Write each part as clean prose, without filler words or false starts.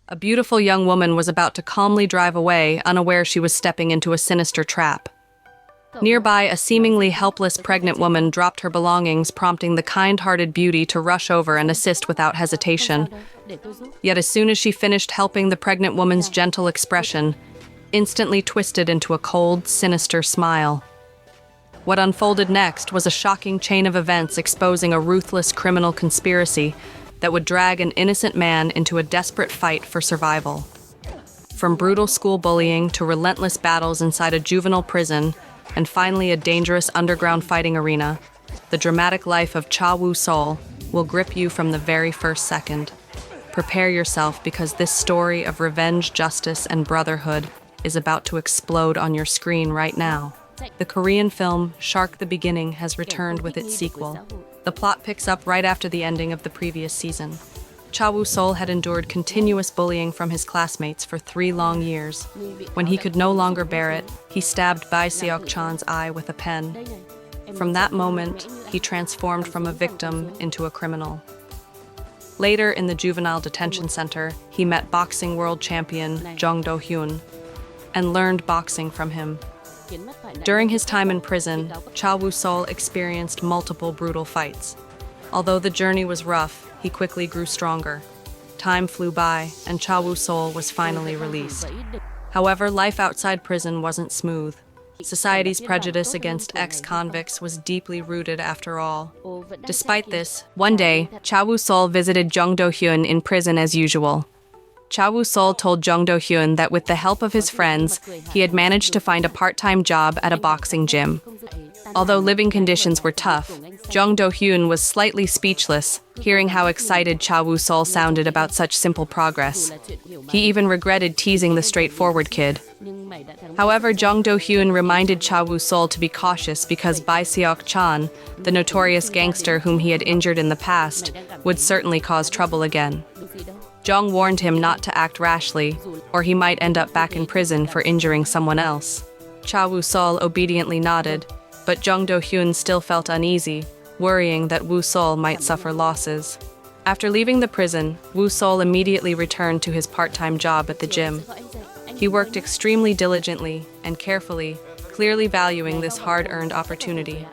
A beautiful young woman was about to calmly drive away, unaware she was stepping into a sinister trap. Nearby, a seemingly helpless pregnant woman dropped her belongings, prompting the kind-hearted beauty to rush over and assist without hesitation. Yet as soon as she finished helping, the pregnant woman's gentle expression instantly twisted into a cold, sinister smile. What unfolded next was a shocking chain of events exposing a ruthless criminal conspiracy that would drag an innocent man into a desperate fight for survival. From brutal school bullying to relentless battles inside a juvenile prison, and finally a dangerous underground fighting arena, the dramatic life of Cha Woo-sol will grip you from the very first second. Prepare yourself, because this story of revenge, justice, and brotherhood is about to explode on your screen right now. The Korean film Shark: The Beginning has returned with its sequel. The plot picks up right after the ending of the previous season. Cha Woo-sol had endured continuous bullying from his classmates for 3 long years. When he could no longer bear it, he stabbed Bae Seok-chan's eye with a pen. From that moment, he transformed from a victim into a criminal. Later, in the juvenile detention center, he met boxing world champion Jung Do-hyun and learned boxing from him. During his time in prison, Cha Woo-sol experienced multiple brutal fights. Although the journey was rough, he quickly grew stronger. Time flew by, and Cha Woo-sol was finally released. However, life outside prison wasn't smooth. Society's prejudice against ex-convicts was deeply rooted after all. Despite this, one day, Cha Woo-sol visited Jung Do-hyun in prison as usual. Cha Woo-sol told Jung Do-hyun that with the help of his friends, he had managed to find a part-time job at a boxing gym. Although living conditions were tough, Jung Do-hyun was slightly speechless, hearing how excited Cha Woo-sol sounded about such simple progress. He even regretted teasing the straightforward kid. However, Jung Do-hyun reminded Cha Woo-sol to be cautious, because Bae Seok-chan, the notorious gangster whom he had injured in the past, would certainly cause trouble again. Jung warned him not to act rashly, or he might end up back in prison for injuring someone else. Cha Woo-sol obediently nodded, but Jung Do-hyun still felt uneasy, worrying that Woo-sol might suffer losses. After leaving the prison, Woo-sol immediately returned to his part-time job at the gym. He worked extremely diligently and carefully, clearly valuing this hard-earned opportunity.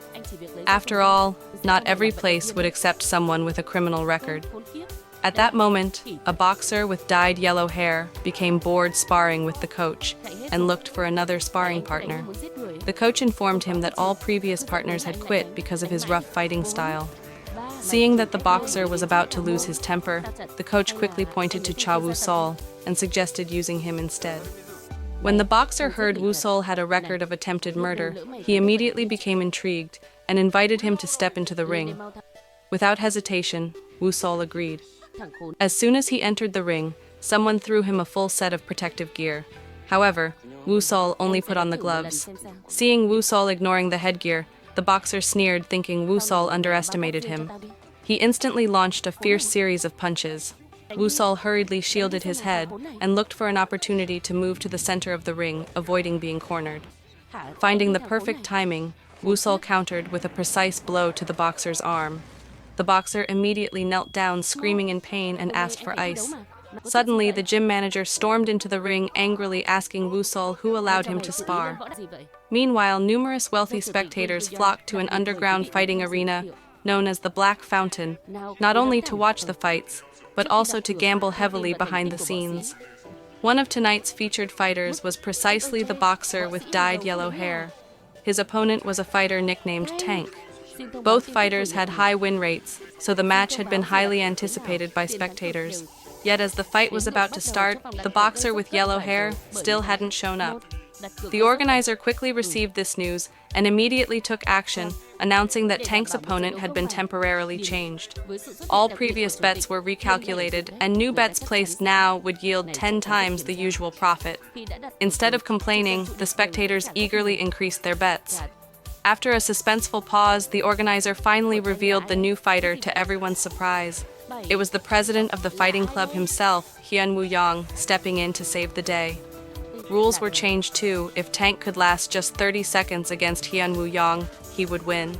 After all, not every place would accept someone with a criminal record. At that moment, a boxer with dyed yellow hair became bored sparring with the coach and looked for another sparring partner. The coach informed him that all previous partners had quit because of his rough fighting style. Seeing that the boxer was about to lose his temper, the coach quickly pointed to Cha Woo-sol and suggested using him instead. When the boxer heard Woo-sol had a record of attempted murder, he immediately became intrigued and invited him to step into the ring. Without hesitation, Woo-sol agreed. As soon as he entered the ring, someone threw him a full set of protective gear. However, Woo-sol only put on the gloves. Seeing Woo-sol ignoring the headgear, the boxer sneered, thinking Woo-sol underestimated him. He instantly launched a fierce series of punches. Woo-sol hurriedly shielded his head and looked for an opportunity to move to the center of the ring, avoiding being cornered. Finding the perfect timing, Woo-sol countered with a precise blow to the boxer's arm. The boxer immediately knelt down, screaming in pain, and asked for ice. Suddenly, the gym manager stormed into the ring, angrily asking Woo-sol who allowed him to spar. Meanwhile, numerous wealthy spectators flocked to an underground fighting arena known as the Black Fountain, not only to watch the fights, but also to gamble heavily behind the scenes. One of tonight's featured fighters was precisely the boxer with dyed yellow hair. His opponent was a fighter nicknamed Tank. Both fighters had high win rates, so the match had been highly anticipated by spectators. Yet as the fight was about to start, the boxer with yellow hair still hadn't shown up. The organizer quickly received this news and immediately took action, announcing that Tank's opponent had been temporarily changed. All previous bets were recalculated, and new bets placed now would yield 10 times the usual profit. Instead of complaining, the spectators eagerly increased their bets. After a suspenseful pause, the organizer finally revealed the new fighter to everyone's surprise. It was the president of the fighting club himself, Hyeon Woo Yong, stepping in to save the day. Rules were changed too. If Tank could last just 30 seconds against Hyeon Woo Yong, he would win.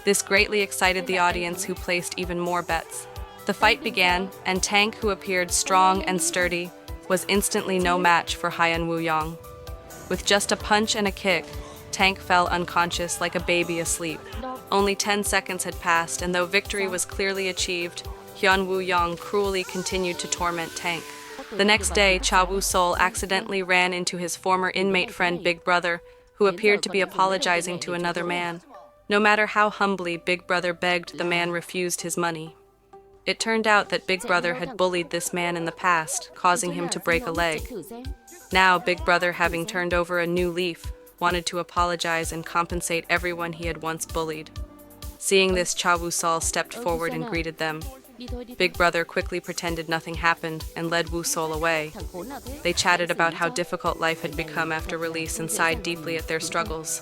This greatly excited the audience, who placed even more bets. The fight began, and Tank, who appeared strong and sturdy, was instantly no match for Hyeon Woo Yong. With just a punch and a kick, Tank fell unconscious like a baby asleep. Only 10 seconds had passed, and though victory was clearly achieved, Hyeon Woo Yong cruelly continued to torment Tank. The next day, Cha Woo-sol accidentally ran into his former inmate friend Big Brother, who appeared to be apologizing to another man. No matter how humbly Big Brother begged, the man refused his money. It turned out that Big Brother had bullied this man in the past, causing him to break a leg. Now, Big Brother, having turned over a new leaf, wanted to apologize and compensate everyone he had once bullied. Seeing this, Cha Woo-sol stepped forward and greeted them. Big Brother quickly pretended nothing happened and led Woo-sol away. They chatted about how difficult life had become after release and sighed deeply at their struggles.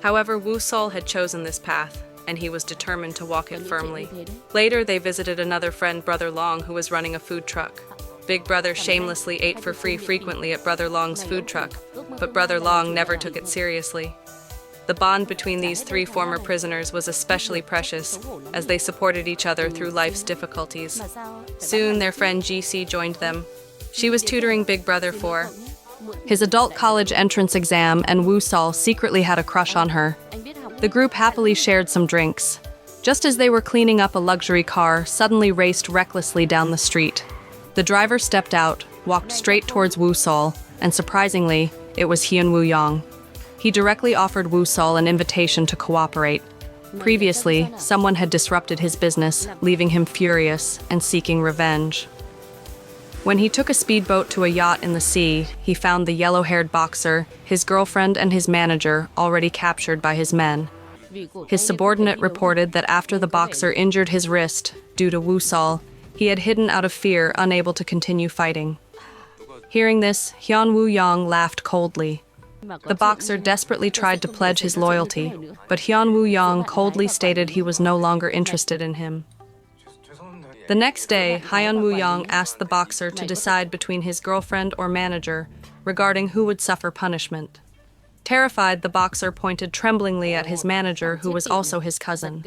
However, Woo-sol had chosen this path, and he was determined to walk it firmly. Later, they visited another friend, Brother Long, who was running a food truck. Big Brother shamelessly ate for free frequently at Brother Long's food truck, but Brother Long never took it seriously. The bond between these three former prisoners was especially precious, as they supported each other through life's difficulties. Soon, their friend GC joined them. She was tutoring Big Brother for his adult college entrance exam, and Woo-sol secretly had a crush on her. The group happily shared some drinks. Just as they were cleaning up, a luxury car suddenly raced recklessly down the street. The driver stepped out, walked straight towards Woo-sol, and surprisingly, it was Hyeon Woo Yong. He directly offered Woo-sol an invitation to cooperate. Previously, someone had disrupted his business, leaving him furious and seeking revenge. When he took a speedboat to a yacht in the sea, he found the yellow-haired boxer, his girlfriend, and his manager already captured by his men. His subordinate reported that after the boxer injured his wrist due to Woo-sol, he had hidden out of fear, unable to continue fighting. Hearing this, Hyeon Woo Yong laughed coldly. The boxer desperately tried to pledge his loyalty, but Hyeon Woo Yong coldly stated he was no longer interested in him. The next day, Hyeon Woo Yong asked the boxer to decide between his girlfriend or manager regarding who would suffer punishment. Terrified, the boxer pointed tremblingly at his manager, who was also his cousin.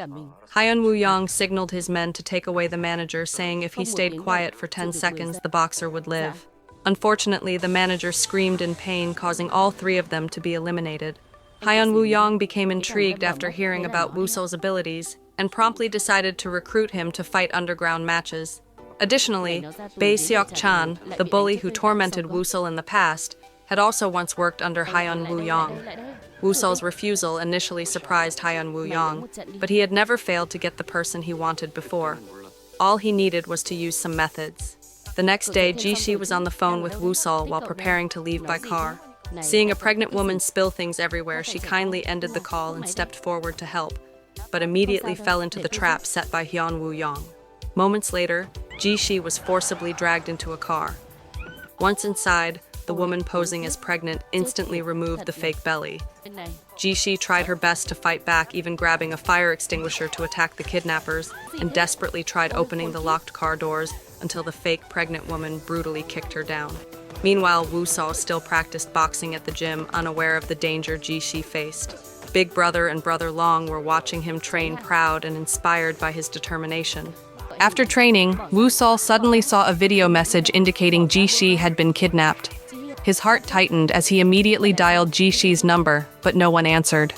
Hyeon Woo Yong signaled his men to take away the manager, saying if he stayed quiet for 10 seconds, the boxer would live. Unfortunately, the manager screamed in pain, causing all three of them to be eliminated. Hyeon Woo Yong became intrigued after hearing about Woo-sol's abilities and promptly decided to recruit him to fight underground matches. Additionally, Bae Seok-chan, the bully who tormented Woo-sol in the past, had also once worked under Hyeon Woo Yong. Woo-sol's refusal initially surprised Hyeon Woo Yong, but he had never failed to get the person he wanted before. All he needed was to use some methods. The next day, Ji-shi was on the phone with Woo-sol while preparing to leave by car. Seeing a pregnant woman spill things everywhere, she kindly ended the call and stepped forward to help, but immediately fell into the trap set by Hyeon Woo Yong. Moments later, Ji-shi was forcibly dragged into a car. Once inside, the woman posing as pregnant instantly removed the fake belly. Ji-shi tried her best to fight back, even grabbing a fire extinguisher to attack the kidnappers, and desperately tried opening the locked car doors until the fake pregnant woman brutally kicked her down. Meanwhile, Woo-sol still practiced boxing at the gym, unaware of the danger Ji-shi faced. Big Brother and Brother Long were watching him train, proud and inspired by his determination. After training, Woo-sol suddenly saw a video message indicating Ji-shi had been kidnapped. His heart tightened as he immediately dialed Ji-shi's number, but no one answered.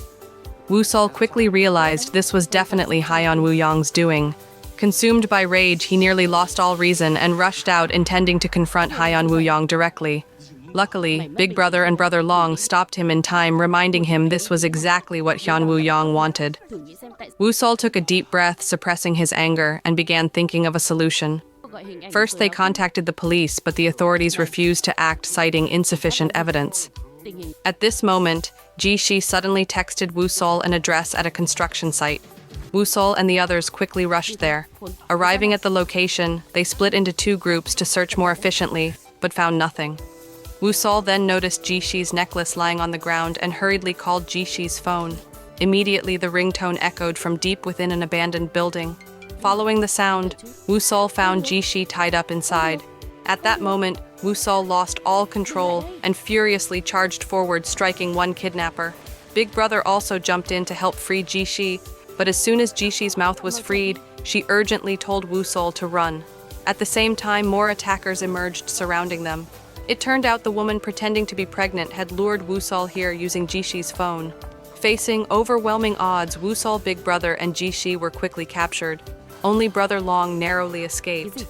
Woo-sol quickly realized this was definitely Hyeon Woo Yong's doing. Consumed by rage, he nearly lost all reason and rushed out, intending to confront Hyeon Woo Yong directly. Luckily, Big Brother and Brother Long stopped him in time, reminding him this was exactly what Hyeon Woo Yong wanted. Woo-sol took a deep breath, suppressing his anger, and began thinking of a solution. First, they contacted the police, but the authorities refused to act, citing insufficient evidence. At this moment, Ji-shi suddenly texted Woo-sol an address at a construction site. Woo-sol and the others quickly rushed there. Arriving at the location, they split into two groups to search more efficiently, but found nothing. Woo-sol then noticed Ji-shi's necklace lying on the ground and hurriedly called Ji-shi's phone. Immediately, the ringtone echoed from deep within an abandoned building. Following the sound, Woo-sol found Ji-shi tied up inside. At that moment, Woo-sol lost all control and furiously charged forward, striking one kidnapper. Big Brother also jumped in to help free Ji-shi, but as soon as Ji-shi's mouth was freed, she urgently told Woo-sol to run. At the same time, more attackers emerged, surrounding them. It turned out the woman pretending to be pregnant had lured Woo-sol here using Jishi's phone. Facing overwhelming odds, Woo-sol, Big Brother, and Jishi were quickly captured. Only Brother Long narrowly escaped.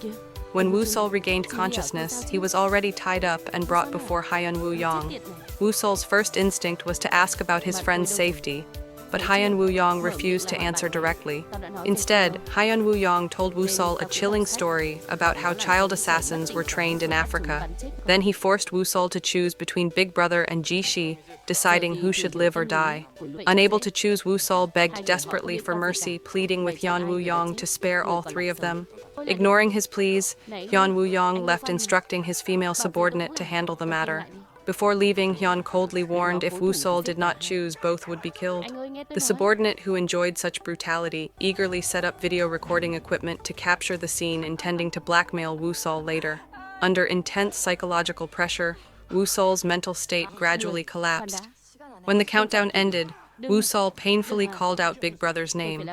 When Woo-sol regained consciousness, he was already tied up and brought before Hyeon Woo Yong. Woo-sol's first instinct was to ask about his friend's safety, but Hyeon Woo Yong refused to answer directly. Instead, Hyeon Woo Yong told Woo-sol a chilling story about how child assassins were trained in Africa. Then he forced Woo-sol to choose between Big Brother and Jishi, deciding who should live or die. Unable to choose, Woo-sol begged desperately for mercy, pleading with Hyeon Woo Yong to spare all three of them. Ignoring his pleas, Hyeon Woo Yong left, instructing his female subordinate to handle the matter. Before leaving, Hyeon coldly warned if Woo-sol did not choose, both would be killed. The subordinate, who enjoyed such brutality, eagerly set up video recording equipment to capture the scene, intending to blackmail Woo-sol later. Under intense psychological pressure, Woo-sol's mental state gradually collapsed. When the countdown ended, Woo-sol painfully called out Big Brother's name.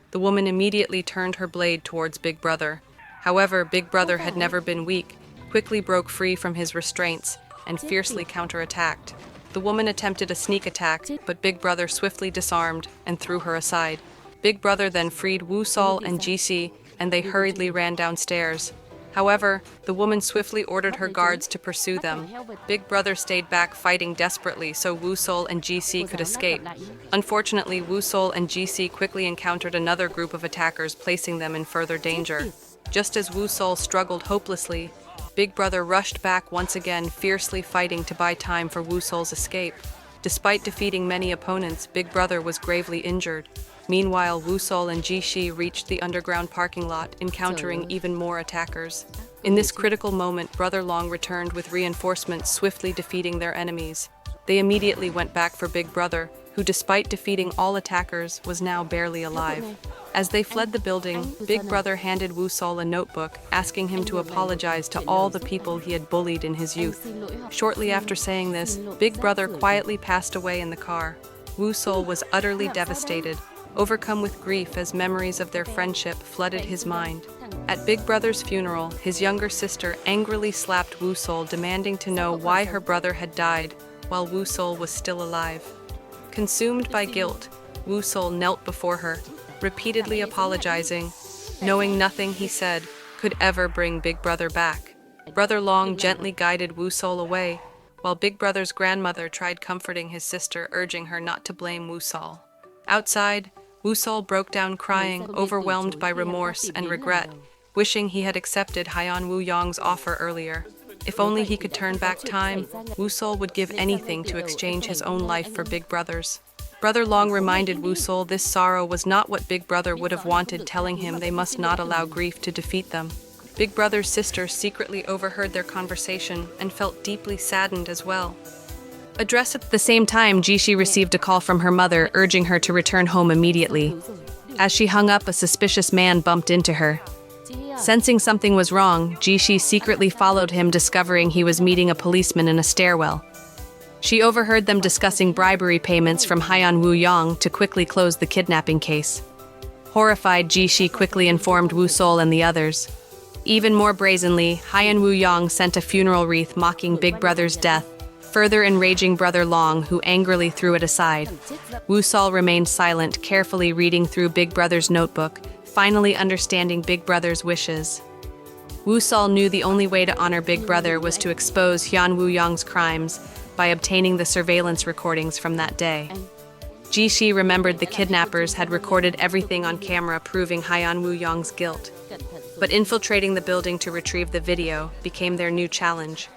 The woman immediately turned her blade towards Big Brother. However, Big Brother had never been weak, quickly broke free from his restraints, and fiercely counterattacked. The woman attempted a sneak attack, but Big Brother swiftly disarmed and threw her aside. Big Brother then freed Woo-sol and Jishi, and they hurriedly ran downstairs. However, the woman swiftly ordered her guards to pursue them. Big Brother stayed back, fighting desperately so Woo-sol and Jishi could escape. Unfortunately, Woo-sol and Jishi quickly encountered another group of attackers, placing them in further danger. Just as Woo-sol struggled hopelessly, Big Brother rushed back once again, fiercely fighting to buy time for Woo-sol's escape. Despite defeating many opponents, Big Brother was gravely injured. Meanwhile, Woo-sol and Jishi reached the underground parking lot, encountering even more attackers. In this critical moment, Brother Long returned with reinforcements, swiftly defeating their enemies. They immediately went back for Big Brother, who, despite defeating all attackers, was now barely alive. As they fled the building, Big Brother handed Woo-sol a notebook, asking him to apologize to all the people he had bullied in his youth. Shortly after saying this, Big Brother quietly passed away in the car. Woo-sol was utterly devastated, overcome with grief as memories of their friendship flooded his mind. At Big Brother's funeral, his younger sister angrily slapped Woo-sol, demanding to know why her brother had died while Woo-sol was still alive. Consumed by guilt, Woo-sol knelt before her, repeatedly apologizing, knowing nothing he said could ever bring Big Brother back. Brother Long gently guided Woo-sol away, while Big Brother's grandmother tried comforting his sister, urging her not to blame Woo-sol. Outside, Woo-sol broke down crying, overwhelmed by remorse and regret, wishing he had accepted Hyeon Woo Yong's offer earlier. If only he could turn back time, Woo-sol would give anything to exchange his own life for Big Brother's. Brother Long reminded Woo-sol this sorrow was not what Big Brother would have wanted, telling him they must not allow grief to defeat them. Big Brother's sister secretly overheard their conversation and felt deeply saddened as well. Addressed at the same time, Jishi received a call from her mother, urging her to return home immediately. As she hung up, a suspicious man bumped into her. Sensing something was wrong, Jishi secretly followed him, discovering he was meeting a policeman in a stairwell. She overheard them discussing bribery payments from Hyeon Woo Yong to quickly close the kidnapping case. Horrified, Jishi quickly informed Woo-sol and the others. Even more brazenly, Hyeon Woo Yong sent a funeral wreath mocking Big Brother's death, further enraging Brother Long, who angrily threw it aside. Woo-sol remained silent, carefully reading through Big Brother's notebook, finally understanding Big Brother's wishes. Woo-sol knew the only way to honor Big Brother was to expose Hyeon Woo Yong's crimes by obtaining the surveillance recordings from that day. Jishi remembered the kidnappers had recorded everything on camera, proving Hyeon Woo Yong's guilt. But infiltrating the building to retrieve the video became their new challenge.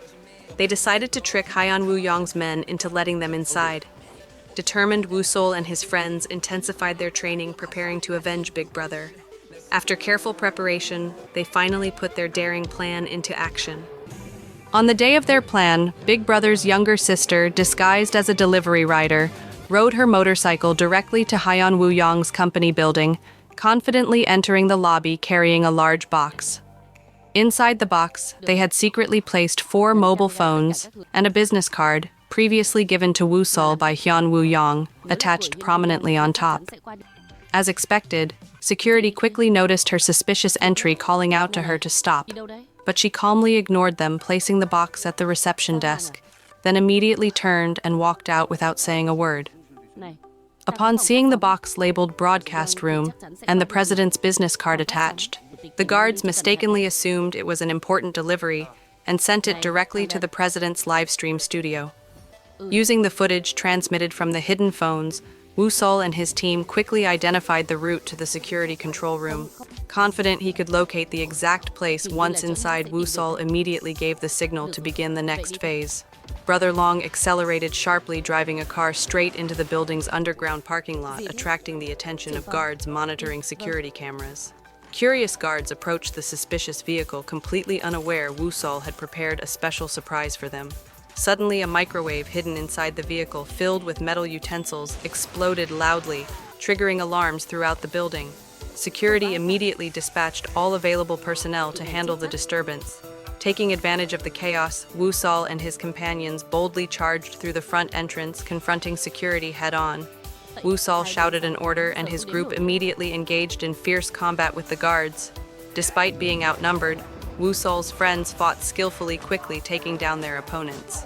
They decided to trick Hyeon Woo Yong's men into letting them inside. Determined, Woo-sol and his friends intensified their training, preparing to avenge Big Brother. After careful preparation, they finally put their daring plan into action. On the day of their plan, Big Brother's younger sister, disguised as a delivery rider, rode her motorcycle directly to Hyeon Woo Yong's company building, confidently entering the lobby carrying a large box. Inside the box, they had secretly placed 4 mobile phones and a business card, previously given to Woo-sol by Hyeon Woo Yong, attached prominently on top. As expected, security quickly noticed her suspicious entry, calling out to her to stop. but she calmly ignored them, placing the box at the reception desk, then immediately turned and walked out without saying a word. Upon seeing the box labeled broadcast room and the president's business card attached, the guards mistakenly assumed it was an important delivery and sent it directly to the president's live stream studio. Using the footage transmitted from the hidden phones, Woo Sol and his team quickly identified the route to the security control room. Confident he could locate the exact place once inside, Woo Sol immediately gave the signal to begin the next phase. Brother Long accelerated sharply, driving a car straight into the building's underground parking lot, attracting the attention of guards monitoring security cameras. Curious guards approached the suspicious vehicle, completely unaware Woo Sol had prepared a special surprise for them. Suddenly, a microwave hidden inside the vehicle, filled with metal utensils, exploded loudly, triggering alarms throughout the building. Security immediately dispatched all available personnel to handle the disturbance. Taking advantage of the chaos, Woo Sol and his companions boldly charged through the front entrance, confronting security head-on. Woo Sol shouted an order, and his group immediately engaged in fierce combat with the guards. Despite being outnumbered, Woo Sol's friends fought skillfully, quickly taking down their opponents.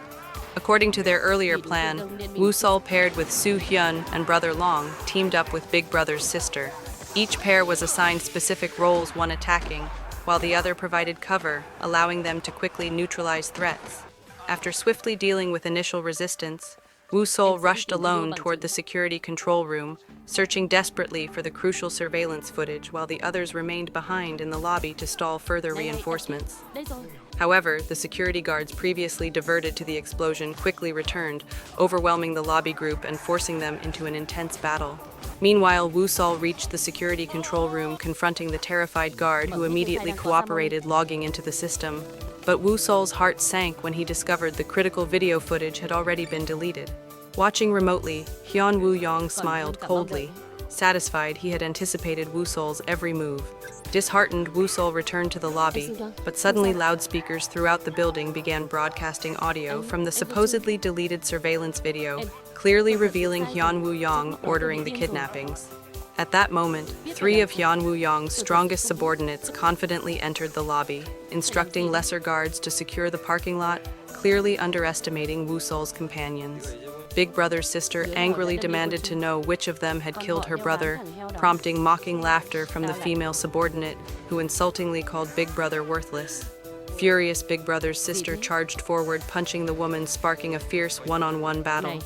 According to their earlier plan, Woo Sol paired with Soo Hyun and Brother Long teamed up with Big Brother's sister. Each pair was assigned specific roles, one attacking, while the other provided cover, allowing them to quickly neutralize threats. After swiftly dealing with initial resistance, Woo Sol rushed alone toward the security control room, searching desperately for the crucial surveillance footage, while the others remained behind in the lobby to stall further reinforcements. However, the security guards previously diverted to the explosion quickly returned, overwhelming the lobby group and forcing them into an intense battle. Meanwhile, Woo Sol reached the security control room, confronting the terrified guard, who immediately cooperated, logging into the system. But Woo Sol's heart sank when he discovered the critical video footage had already been deleted. Watching remotely, Hyeon Woo Yong smiled coldly, satisfied he had anticipated Woo Sol's every move. Disheartened, Woo Sol returned to the lobby, but suddenly loudspeakers throughout the building began broadcasting audio from the supposedly deleted surveillance video, clearly revealing Hyeon Woo Yong ordering the kidnappings. At that moment, 3 of Hyeon Woo Yong's strongest subordinates confidently entered the lobby, instructing lesser guards to secure the parking lot, clearly underestimating Woo Sol's companions. Big Brother's sister angrily demanded to know which of them had killed her brother, prompting mocking laughter from the female subordinate, who insultingly called Big Brother worthless. Furious, Big Brother's sister charged forward, punching the woman, sparking a fierce one-on-one battle.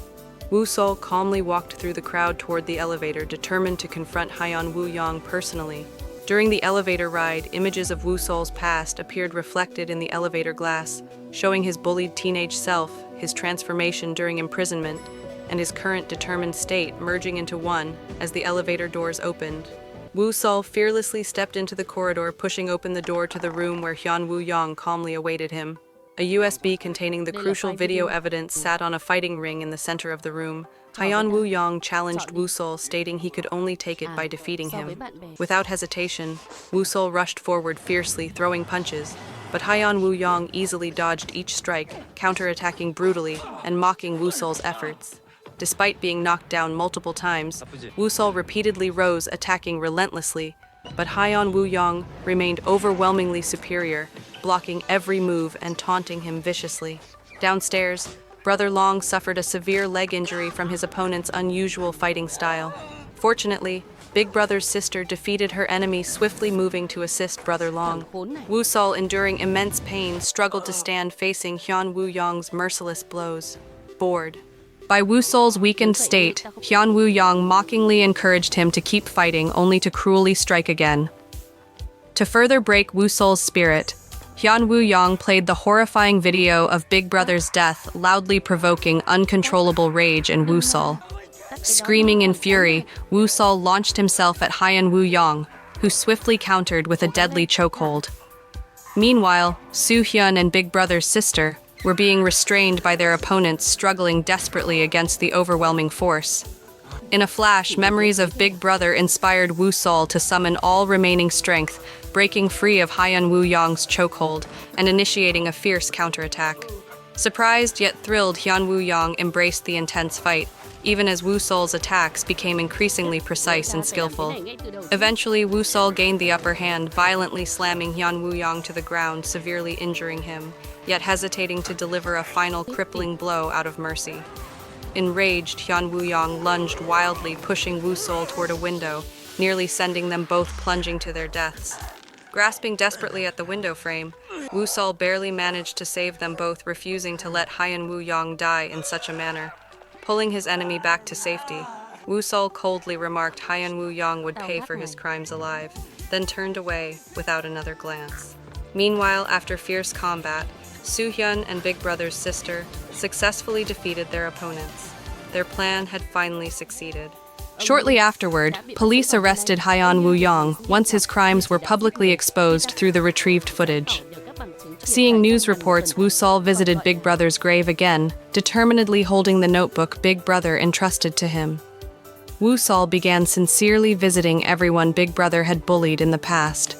Woo Sol calmly walked through the crowd toward the elevator, determined to confront Hyeon Woo Yong personally. During the elevator ride, images of Woo Sol's past appeared reflected in the elevator glass, showing his bullied teenage self, his transformation during imprisonment, and his current determined state merging into one as the elevator doors opened. Woo Sol fearlessly stepped into the corridor, pushing open the door to the room where Hyeon Woo Yong calmly awaited him. A USB containing the crucial video evidence sat on a fighting ring in the center of the room. Hyeon Woo Yong challenged Woo Sol, stating he could only take it by defeating him. Without hesitation, Woo Sol rushed forward fiercely, throwing punches, but Hyeon Woo Yong easily dodged each strike, counterattacking brutally and mocking Woo Sol's efforts. Despite being knocked down multiple times, Woo Sol repeatedly rose, attacking relentlessly, but Hyeon Woo Yong remained overwhelmingly superior, blocking every move and taunting him viciously. Downstairs, Brother Long suffered a severe leg injury from his opponent's unusual fighting style. Fortunately, Big Brother's sister defeated her enemy, swiftly moving to assist Brother Long. Woo Sol, enduring immense pain, struggled to stand, facing Hyeon Woo Yong's merciless blows. Bored by Woo Sol's weakened state, Hyeon Woo Yong mockingly encouraged him to keep fighting, only to cruelly strike again. To further break Woo Sol's spirit, Hyeon Woo Yong played the horrifying video of Big Brother's death, loudly provoking uncontrollable rage in Woo Sol. Screaming in fury, Woo Sol launched himself at Hyeon Woo Yong, who swiftly countered with a deadly chokehold. Meanwhile, Soo Hyun and Big Brother's sister were being restrained by their opponents, struggling desperately against the overwhelming force. In a flash, memories of Big Brother inspired Woo Sol to summon all remaining strength, breaking free of Hyeon Woo Yong's chokehold and initiating a fierce counterattack. Surprised yet thrilled, Hyeon Woo Yong embraced the intense fight, even as Woo Sol's attacks became increasingly precise and skillful. Eventually, Woo Sol gained the upper hand, violently slamming Hyeon Woo Yong to the ground, severely injuring him, yet hesitating to deliver a final crippling blow out of mercy. Enraged, Hyeon Woo Yong lunged wildly, pushing Woo Sol toward a window, nearly sending them both plunging to their deaths. Grasping desperately at the window frame, Woo Sol barely managed to save them both, refusing to let Hyeon Woo Yong die in such a manner. Pulling his enemy back to safety, Woo Sol coldly remarked Hyeon Woo Yong would pay for his crimes alive, then turned away without another glance. Meanwhile, after fierce combat, Soo-hyun and Big Brother's sister successfully defeated their opponents. Their plan had finally succeeded. Shortly afterward, police arrested Hyeon Woo Yong once his crimes were publicly exposed through the retrieved footage. Seeing news reports, Woo Sol visited Big Brother's grave again, determinedly holding the notebook Big Brother entrusted to him. Woo Sol began sincerely visiting everyone Big Brother had bullied in the past.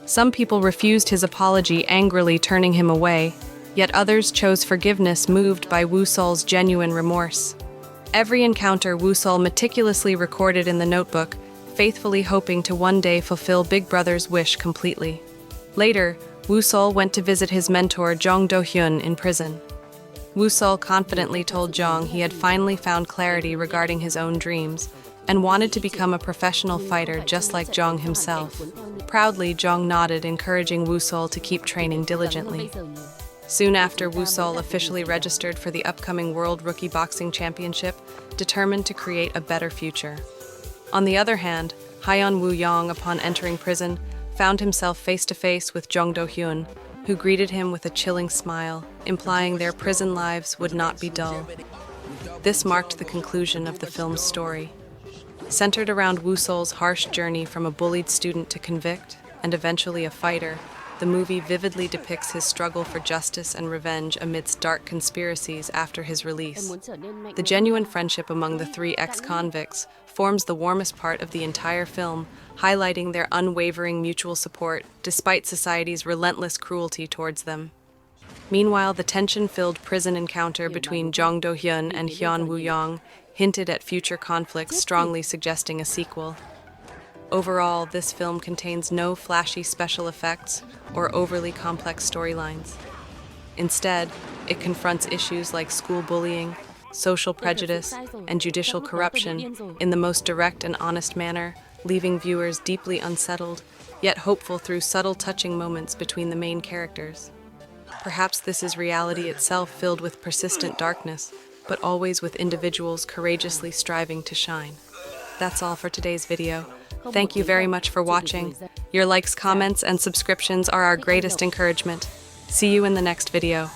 Some people refused his apology, angrily turning him away, yet others chose forgiveness, moved by Woo Sol's genuine remorse. Every encounter Woo Sol meticulously recorded in the notebook, faithfully hoping to one day fulfill Big Brother's wish completely. Later, Woo Sol went to visit his mentor Jong Do-hyun in prison. Woo Sol confidently told Jong he had finally found clarity regarding his own dreams and wanted to become a professional fighter just like Jong himself. Proudly, Jong nodded, encouraging Woo Sol to keep training diligently. Soon after, Woo Sol officially registered for the upcoming World Rookie Boxing Championship, determined to create a better future. On the other hand, Hyeon Woo Yong, upon entering prison, found himself face-to-face with Jong Do-hyun, who greeted him with a chilling smile, implying their prison lives would not be dull. This marked the conclusion of the film's story. Centered around Woo Sol's harsh journey from a bullied student to convict, and eventually a fighter, the movie vividly depicts his struggle for justice and revenge amidst dark conspiracies after his release. The genuine friendship among the three ex-convicts forms the warmest part of the entire film, highlighting their unwavering mutual support despite society's relentless cruelty towards them. Meanwhile, the tension-filled prison encounter between Jong Do-hyun and Hyeon Woo Yong hinted at future conflicts, strongly suggesting a sequel. Overall, this film contains no flashy special effects or overly complex storylines. Instead, it confronts issues like school bullying, social prejudice, and judicial corruption in the most direct and honest manner, leaving viewers deeply unsettled, yet hopeful through subtle touching moments between the main characters. Perhaps this is reality itself, filled with persistent darkness, but always with individuals courageously striving to shine. That's all for today's video. Thank you very much for watching. Your likes, comments, and subscriptions are our greatest encouragement. See you in the next video.